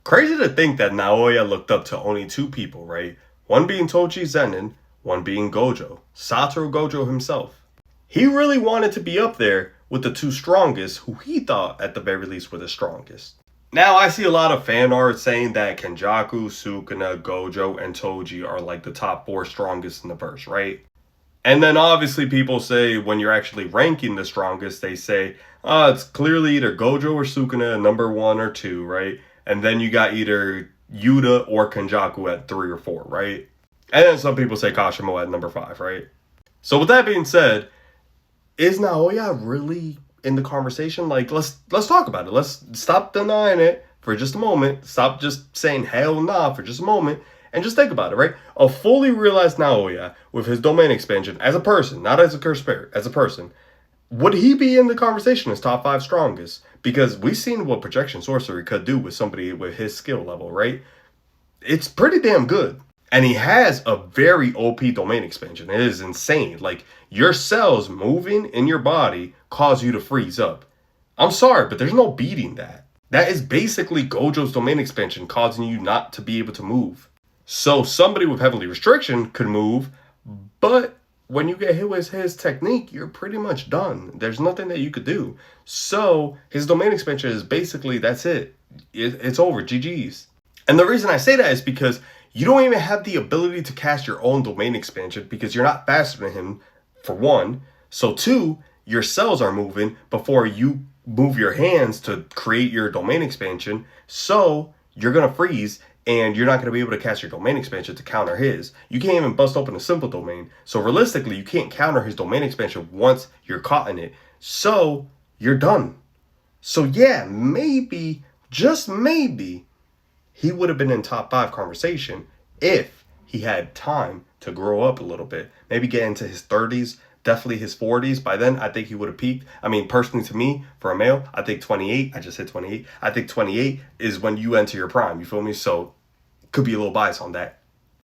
Crazy to think that Naoya looked up to only two people, right? One being Tochi Zenin, one being Gojo, Satoru Gojo himself. He really wanted to be up there with the two strongest, who he thought at the very least were the strongest. Now, I see a lot of fan art saying that Kenjaku, Sukuna, Gojo, and Toji are like the top four strongest in the verse, right? And then obviously people say when you're actually ranking the strongest, they say, it's clearly either Gojo or Sukuna, number one or two, right? And then you got either Yuta or Kenjaku at 3 or 4, right? And then some people say Kashimo at number 5, right? So with that being said, is Naoya really in the conversation? Like, let's talk about it. Let's stop denying it for just a moment. Stop just saying hell nah for just a moment. And just think about it, right? A fully realized Naoya with his domain expansion as a person, not as a cursed spirit, as a person, would he be in the conversation as top 5 strongest? Because we've seen what projection sorcery could do with somebody with his skill level, right? It's pretty damn good. And he has a very OP domain expansion. It is insane. Like, your cells moving in your body cause you to freeze up. I'm sorry, but there's no beating that. That is basically Gojo's domain expansion causing you not to be able to move. So somebody with heavenly restriction could move, but when you get hit with his technique, you're pretty much done. There's nothing that you could do. So his domain expansion is basically, that's it. It's over, GG's. And the reason I say that is because you don't even have the ability to cast your own domain expansion because you're not faster than him, for one. So two, your cells are moving before you move your hands to create your domain expansion. So you're going to freeze and you're not going to be able to cast your domain expansion to counter his. You can't even bust open a simple domain. So realistically, you can't counter his domain expansion once you're caught in it. So you're done. So yeah, maybe, just maybe, he would have been in top 5 conversation if he had time to grow up a little bit. Maybe get into his 30s, definitely his 40s. By then, I think he would have peaked. I mean, personally to me, for a male, I think 28. I just hit 28. I think 28 is when you enter your prime. You feel me? So could be a little biased on that.